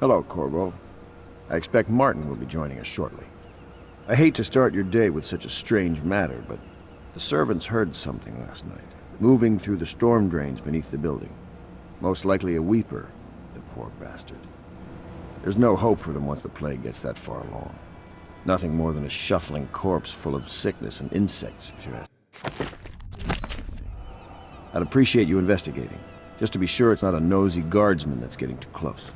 Hello, Corvo. I expect Martin will be joining us shortly. I hate to start your day with such a strange matter, but the servants heard something last night, moving through the storm drains beneath the building. Most likely a weeper, the poor bastard. There's no hope for them once the plague gets that far along. Nothing more than a shuffling corpse full of sickness and insects, if you ask. I'd appreciate you investigating, just to be sure it's not a nosy guardsman that's getting too close.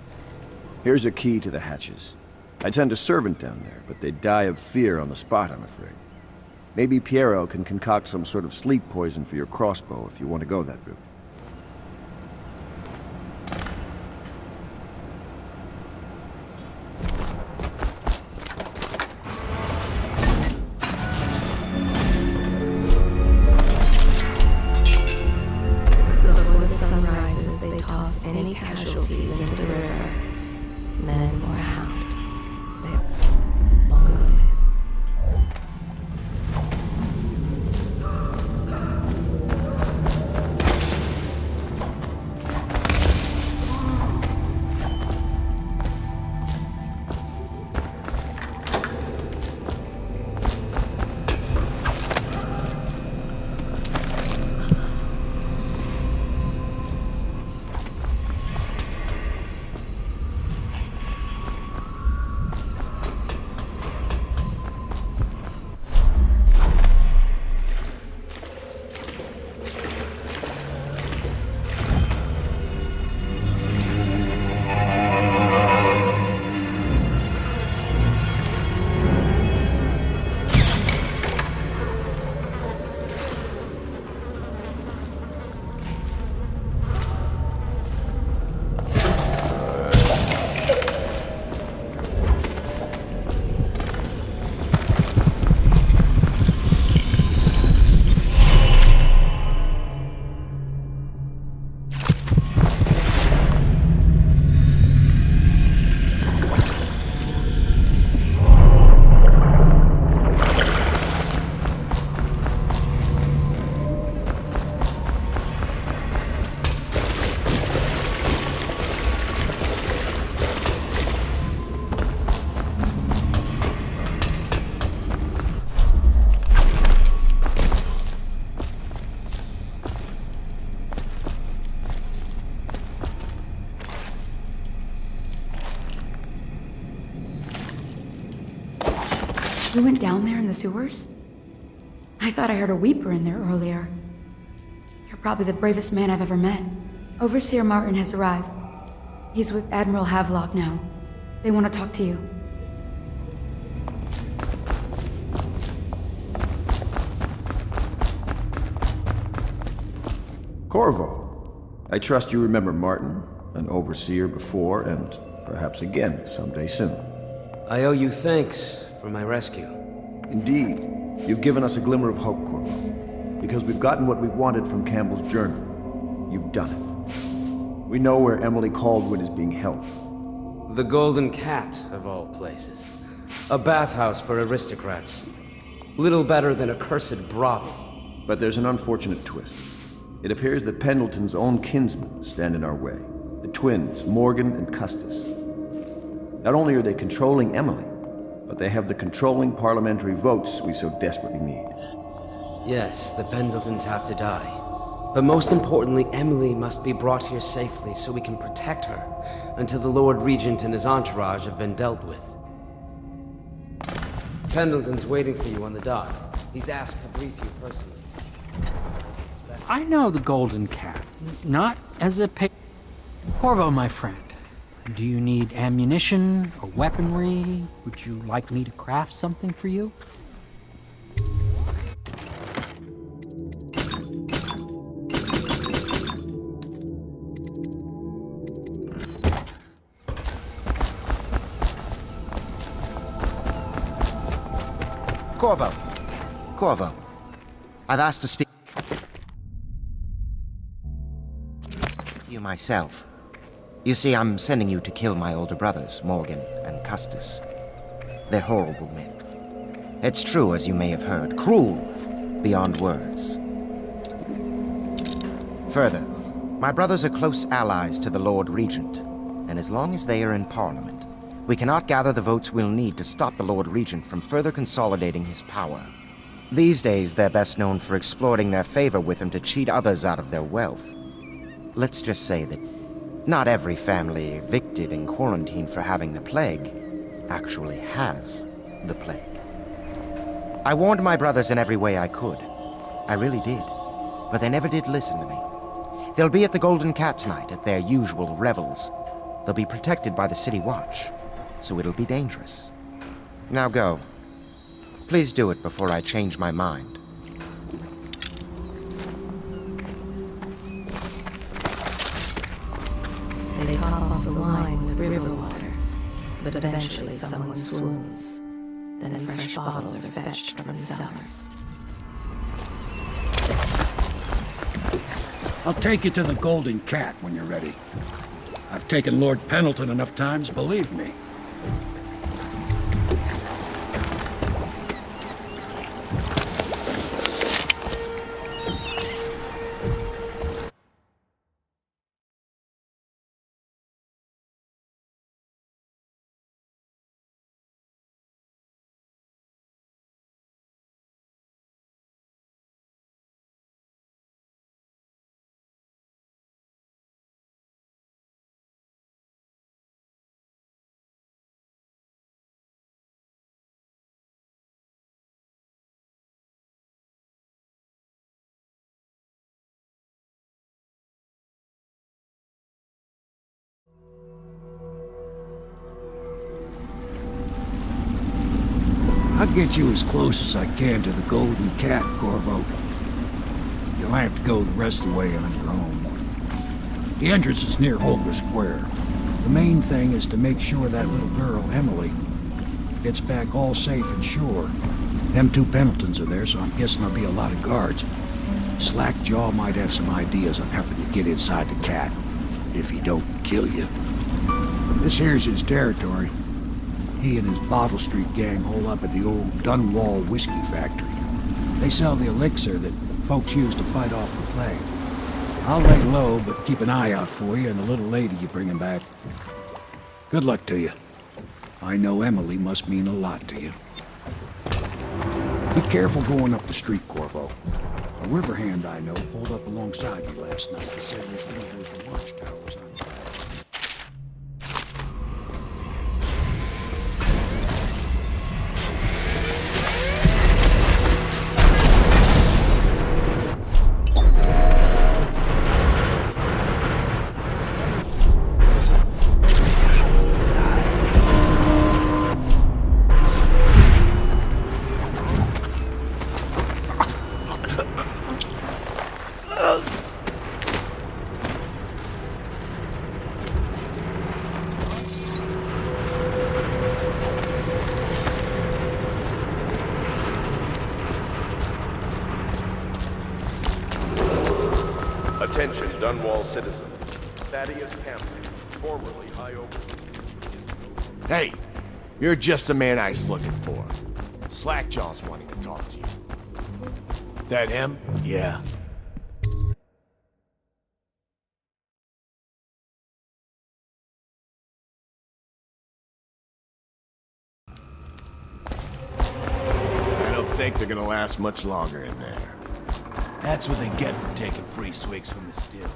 Here's a key to the hatches. I'd send a servant down there, but they'd die of fear on the spot, I'm afraid. Maybe Piero can concoct some sort of sleep poison for your crossbow if you want to go that route. Before the sun rises, they toss any casualties into the river. Men or hound. They long live. You went down there in the sewers? I thought I heard a weeper in there earlier. You're probably the bravest man I've ever met. Overseer Martin has arrived. He's with Admiral Havelock now. They want to talk to you. Corvo, I trust you remember Martin, an overseer before, and perhaps again someday soon. I owe you thanks for my rescue. Indeed, you've given us a glimmer of hope, Corvo. Because we've gotten what we wanted from Campbell's journal. You've done it. We know where Emily Caldwell is being held. The Golden Cat, of all places. A bathhouse for aristocrats. Little better than a cursed brothel. But there's an unfortunate twist. It appears that Pendleton's own kinsmen stand in our way. The twins, Morgan and Custis. Not only are they controlling Emily, but they have the controlling parliamentary votes we so desperately need. Yes, the Pendletons have to die. But most importantly, Emily must be brought here safely so we can protect her until the Lord Regent and his entourage have been dealt with. Pendleton's waiting for you on the dock. He's asked to brief you personally. I know the Golden Cat, not as a Corvo, my friend. Do you need ammunition or weaponry? Would you like me to craft something for you? Corvo. I've asked to speak to you myself. You see, I'm sending you to kill my older brothers, Morgan and Custis. They're horrible men. It's true, as you may have heard, cruel beyond words. Further, my brothers are close allies to the Lord Regent. and as long as they are in Parliament, we cannot gather the votes we'll need to stop the Lord Regent from further consolidating his power. These days, they're best known for exploiting their favor with him to cheat others out of their wealth. Let's just say that not every family evicted and quarantined for having the plague actually has the plague. I warned my brothers in every way I could. I really did. But they never did listen to me. They'll be at the Golden Cat tonight at their usual revels. They'll be protected by the City Watch, so it'll be dangerous. Now go. Please do it before I change my mind. They top off the wine with river water, but eventually someone swoons. Then fresh bottles are fetched from the cellars. I'll take you to the Golden Cat when you're ready. I've taken Lord Pendleton enough times, believe me. I'll get you as close as I can to the Golden Cat, Corvo. You'll have to go the rest of the way on your own. The entrance is near Holger Square. The main thing is to make sure that little girl, Emily, gets back all safe and sure. Them two Pendletons are there, so I'm guessing there'll be a lot of guards. Slackjaw might have some ideas on helping you get inside the cat, if he don't kill you. This here's his territory. He and his Bottle Street gang hole up at the old Dunwall whiskey factory. They sell the elixir that folks use to fight off the plague. I'll lay low, but keep an eye out for you and the little lady you bring him back. Good luck to you. I know Emily must mean a lot to you. Be careful going up the street, Corvo. A river hand I know pulled up alongside you last night. He said there's one of those watchtowers on the back. Attention, Dunwall citizen. Thaddeus Campbell, formerly High Oak. Hey, you're just the man I was looking for. Slackjaw's wanting to talk to you. That him? Yeah. I don't think they're gonna last much longer in there. That's what they get for taking free swigs from the still.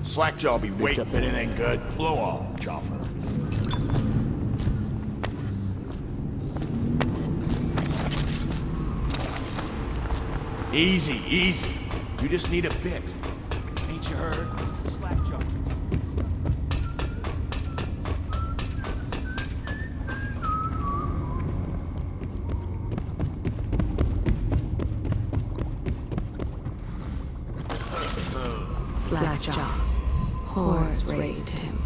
Slackjaw be waiting. Picked up anything good? Blow all, chopper. Easy, easy. You just need a bit. Ain't you heard? Slackjaw. Slackjaw. Whores raised him.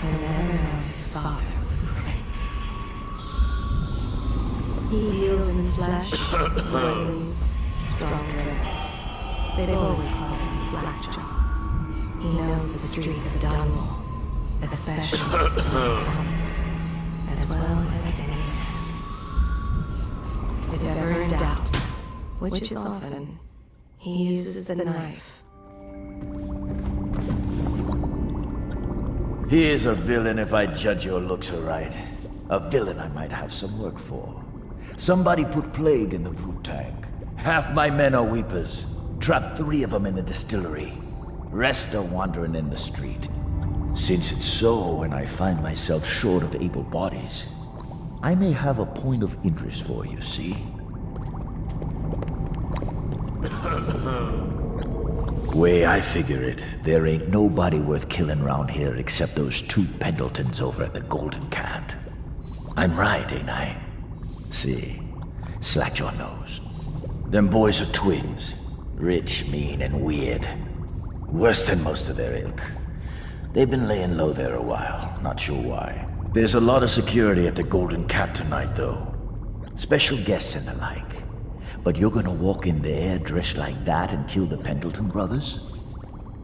He'll never know his father was a prince. He deals in flesh, bones, strong drink. They've always called him Slackjaw. He knows the streets of Dunwall, especially its palace, as well as any man. If ever in doubt, which is often, he uses the knife. He is a villain if I judge your looks aright. A villain I might have some work for. Somebody put plague in the brew tank. Half my men are weepers. Trapped 3 of them in the distillery. Rest are wandering in the street. Since it's so, and I find myself short of able bodies, I may have a point of interest for you, see? Way I figure it, there ain't nobody worth killing round here except those 2 Pendletons over at the Golden Cat. I'm right, ain't I? See, Slackjaw knows. Them boys are twins. Rich, mean, and weird. Worse than most of their ilk. They've been laying low there a while, not sure why. There's a lot of security at the Golden Cat tonight, though. Special guests and the like. But you're gonna walk in there dressed like that and kill the Pendleton brothers?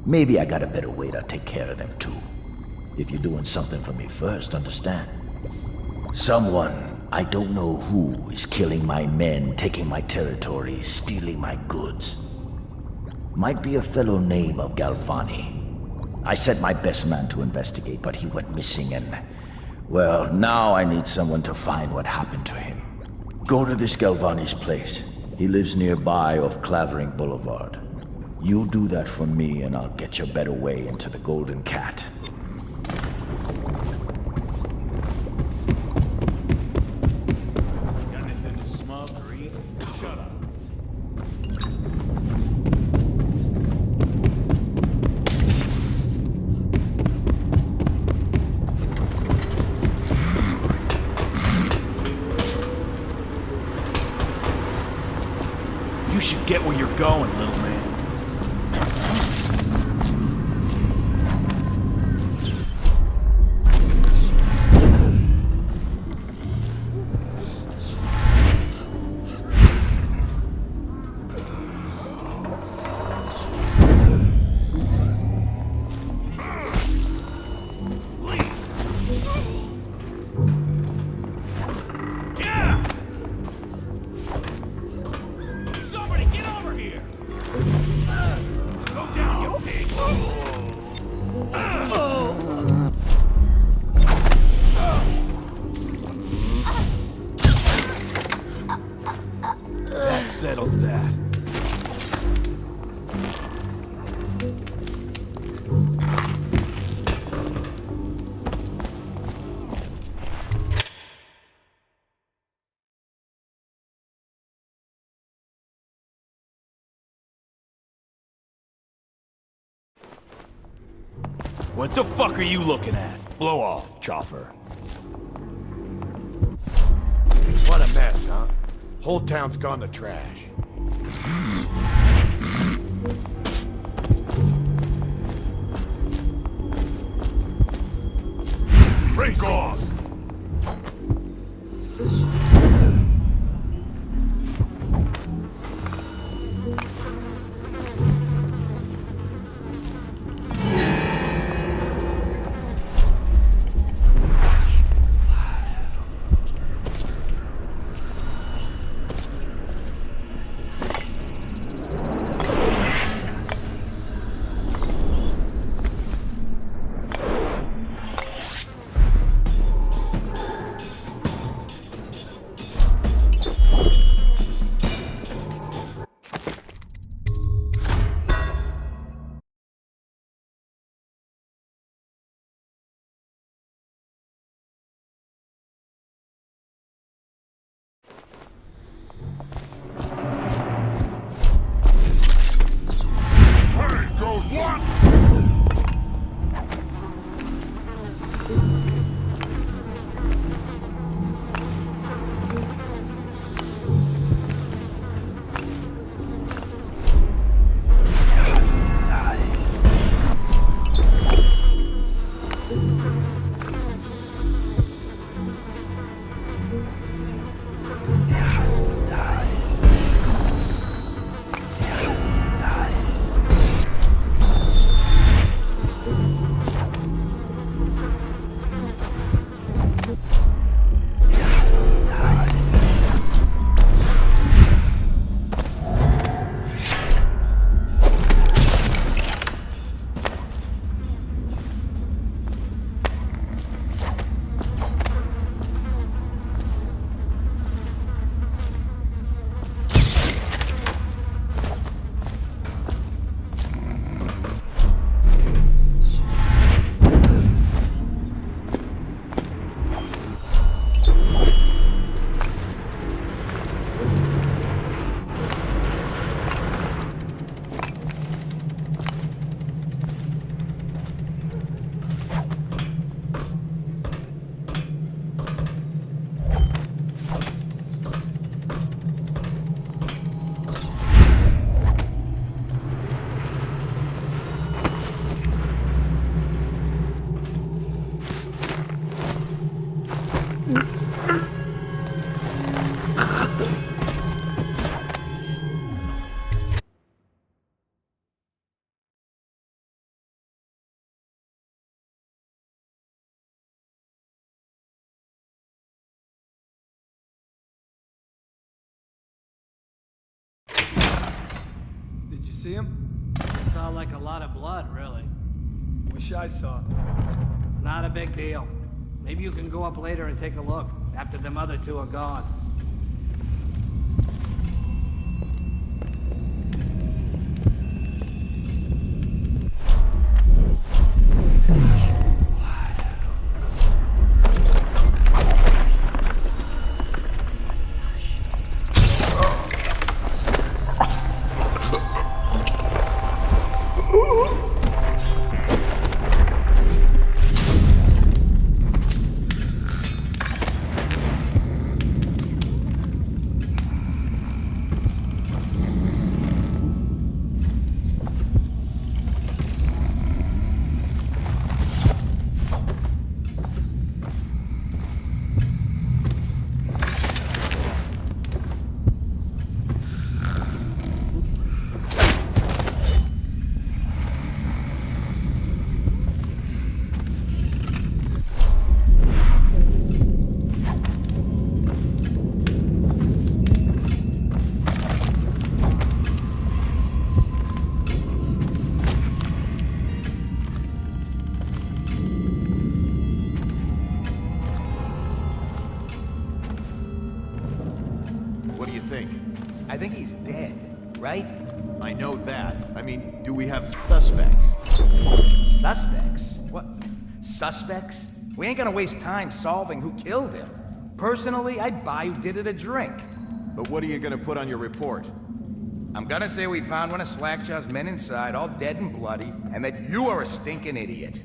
Maybe I got a better way to take care of them too. If you're doing something for me first, understand? Someone, I don't know who, is killing my men, taking my territory, stealing my goods. Might be a fellow named of Galvani. I sent my best man to investigate, but he went missing and... well, now I need someone to find what happened to him. Go to this Galvani's place. He lives nearby off Clavering Boulevard. You do that for me and I'll get you a better way into the Golden Cat. Got anything to smoke or eat? Shut up. You should get where you're going, little man. Settles that. What the fuck are you looking at? Blow off, Chopper. What a mess, huh? Whole town's gone to trash. Break off! see him? Saw like a lot of blood, really. Wish I saw. Not a big deal. Maybe you can go up later and take a look, after them other two are gone. What do you think? I think he's dead, right? I know that. I mean, do we have suspects? Suspects? What? Suspects? We ain't gonna waste time solving who killed him. Personally, I'd buy who did it a drink. But what are you gonna put on your report? I'm gonna say we found one of Slackjaw's men inside, all dead and bloody, and that you are a stinking idiot.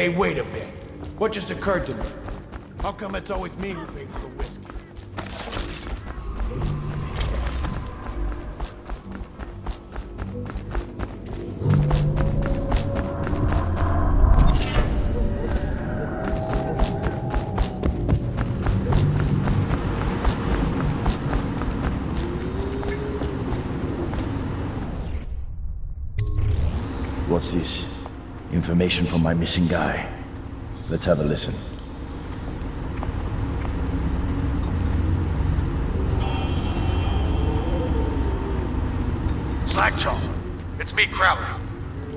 Hey, wait a bit. What just occurred to me? How come it's always me who pays for whiskey? What's this? Information from my missing guy. Let's have a listen. Slackjaw, it's me, Crowley.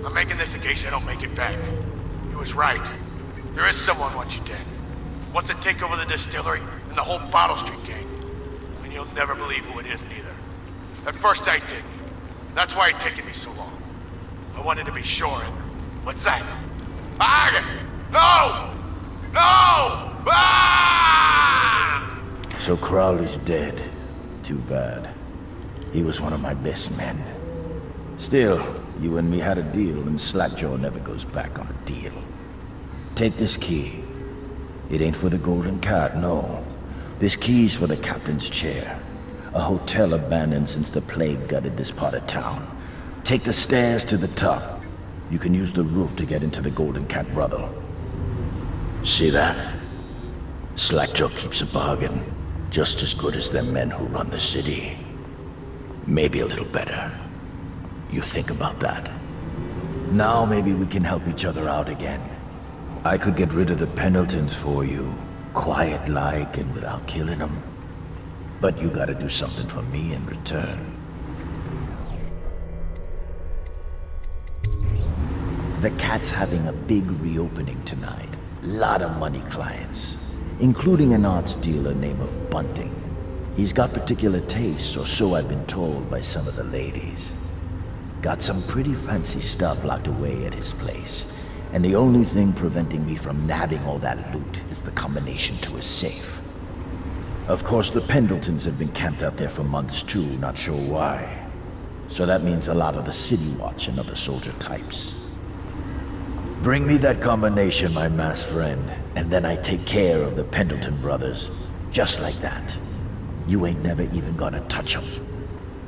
I'm making this in case I don't make it back. He was right. There is someone wants you dead. Wants to take over the distillery and the whole Bottle Street gang. And you'll never believe who it is neither. At first I did. That's why it's taken me so long. I wanted to be sure, and what's that? Ah! No! No! Ah! So Crowley's dead. Too bad. He was one of my best men. Still, you and me had a deal, and Slackjaw never goes back on a deal. Take this key. It ain't for the Golden Cat, no. This key's for the captain's chair. A hotel abandoned since the plague gutted this part of town. Take the stairs to the top. You can use the roof to get into the Golden Cat brothel. See that? Slackjaw keeps a bargain. Just as good as them men who run the city. Maybe a little better. You think about that. Now maybe we can help each other out again. I could get rid of the Pendletons for you. Quiet-like and without killing them. But you gotta do something for me in return. The Cat's having a big reopening tonight. Lot of money clients, including an arts dealer named of Bunting. He's got particular tastes, or so I've been told by some of the ladies. Got some pretty fancy stuff locked away at his place, and the only thing preventing me from nabbing all that loot is the combination to his safe. Of course, the Pendletons have been camped out there for months too, not sure why. So that means a lot of the City Watch and other soldier types. Bring me that combination, my masked friend, and then I take care of the Pendleton brothers. Just like that. You ain't never even gonna touch them.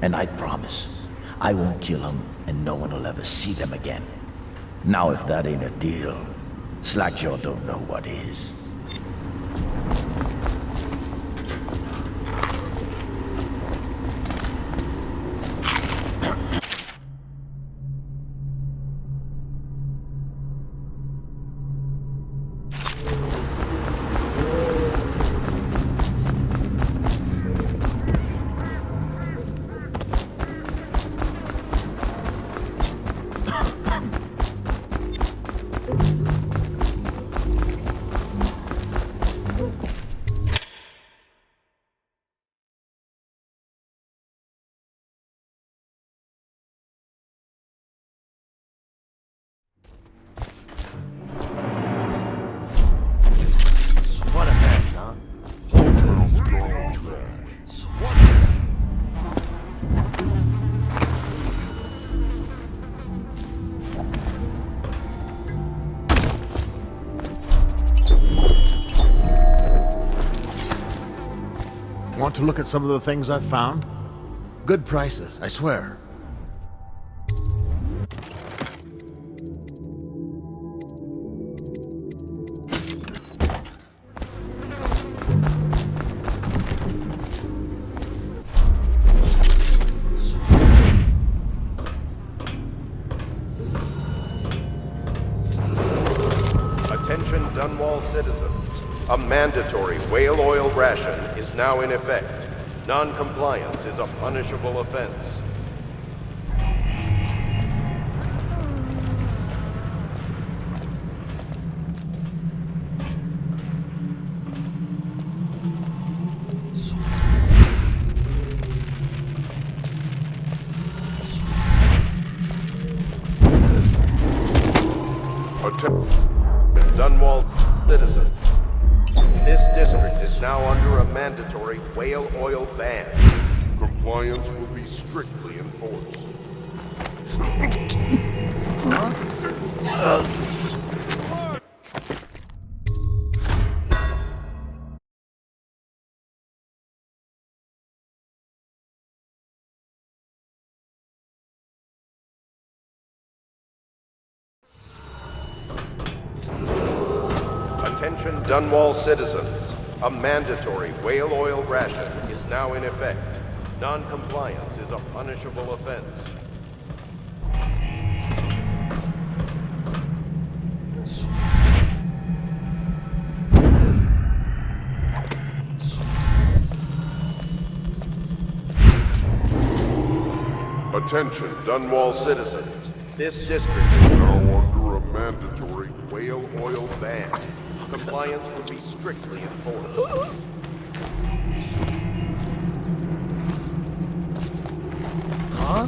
And I promise, I won't kill them, and no one will ever see them again. Now if that ain't a deal, Slackjaw don't know what is. Want to look at some of the things I've found? Good prices, I swear. Attention Dunwall citizens. A mandatory whale oil ration is now in effect. Non-compliance is a punishable offense. Attention Dunwall citizens. This district is now under a mandatory whale oil ban. Compliance will be strictly enforced. Attention Dunwall citizens. A mandatory whale oil ration is now in effect. Non-compliance is a punishable offense. Attention Dunwall citizens. This district is now under a mandatory whale oil ban. Compliance will be strictly enforced. Huh?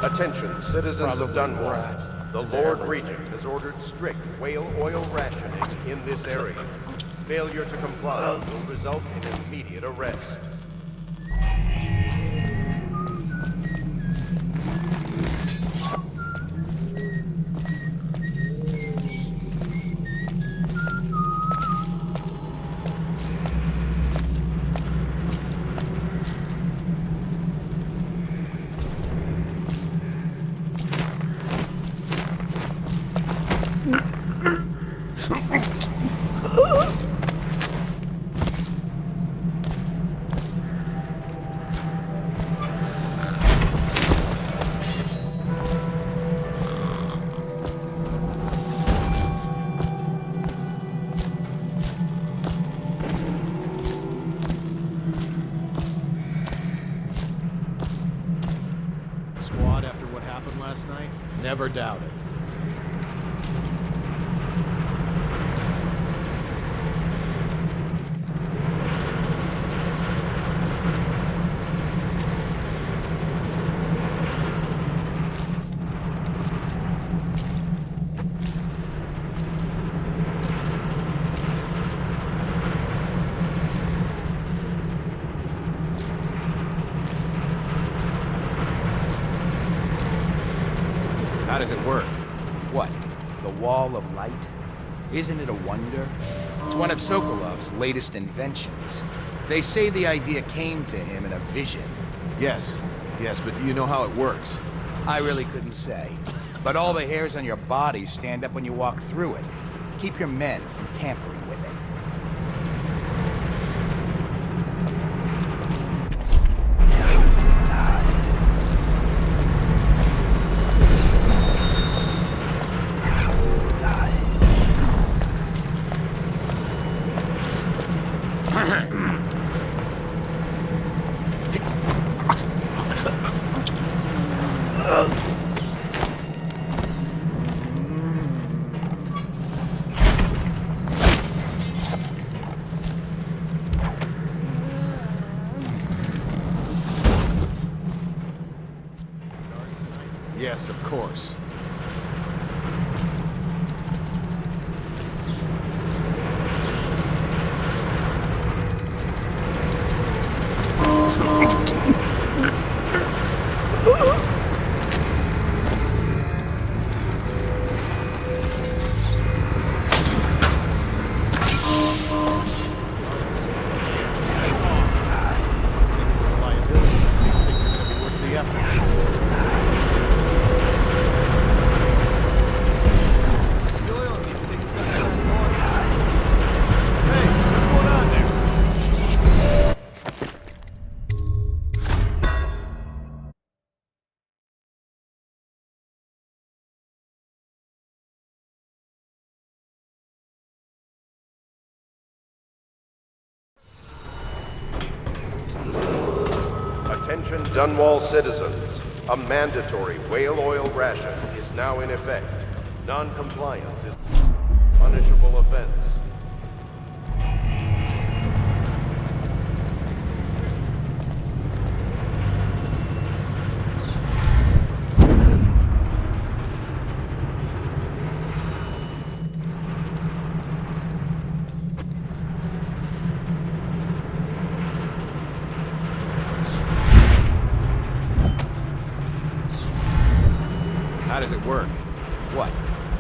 Attention, citizens of Dunwall. The Lord Regent has ordered strict whale oil rationing in this area. Failure to comply will result in immediate arrest. Squad after what happened last night? Never doubt it. How does it work? What? The Wall of Light? Isn't it a wonder? It's one of Sokolov's latest inventions. They say the idea came to him in a vision. Yes, but do you know how it works? I really couldn't say. But all the hairs on your body stand up when you walk through it. Keep your men from tampering with it. Yes, of course. Attention Dunwall citizens. A mandatory whale oil ration is now in effect. Non-compliance is a punishable offense. How does it work? What?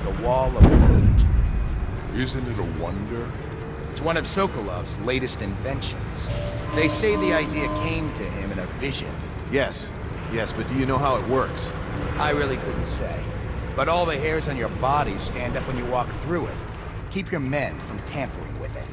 The Wall of Light? Isn't it a wonder? It's one of Sokolov's latest inventions. They say the idea came to him in a vision. Yes, but do you know how it works? I really couldn't say. But all the hairs on your body stand up when you walk through it. Keep your men from tampering with it.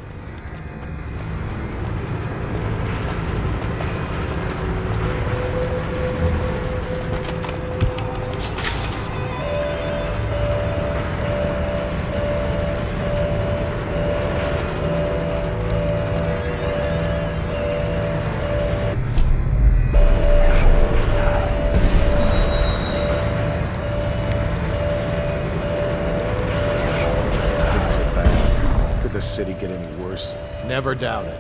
The city get any worse? Never doubt it.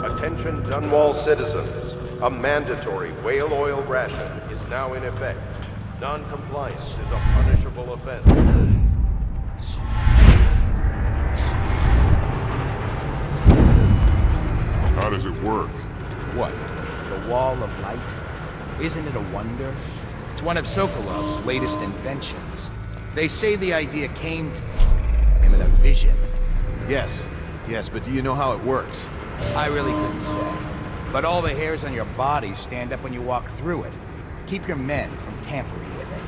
Attention Dunwall citizens. A mandatory whale oil ration is now in effect. Non-compliance is a punishable offense. How does it work? What? The Wall of Light? Isn't it a wonder? It's one of Sokolov's latest inventions. They say the idea came to him in a vision. Yes, but do you know how it works? I really couldn't say. But all the hairs on your body stand up when you walk through it. Keep your men from tampering with it.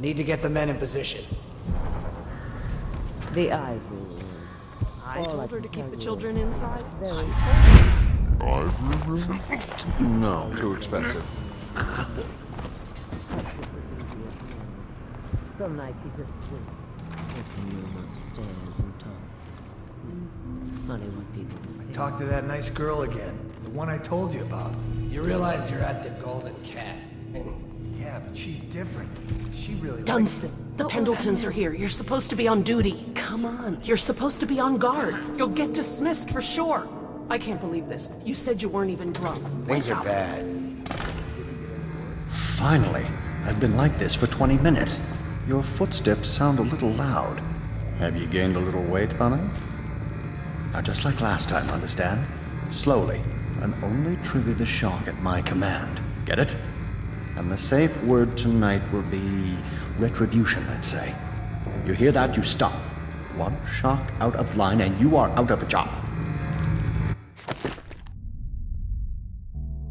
Need to get the men in position. The ivory room. I told her to keep the children inside. No, too expensive. Some nights he just takes the room upstairs and talks. It's funny when people... Talk to that nice girl again. The one I told you about. You realize you're at the Golden Cat. Yeah, but she's different. She really Dunstan, the Pendletons are here. You're supposed to be on duty. Come on, you're supposed to be on guard. You'll get dismissed for sure. I can't believe this. You said you weren't even drunk. Things Wake are up. bad. Finally. I've been like this for 20 minutes. Your footsteps sound a little loud. Have you gained a little weight, honey? Now, just like last time, understand? Slowly, and only trigger the shock at my command. Get it? And the safe word tonight will be retribution, let's say. You hear that? You stop. One shock out of line and you are out of a job.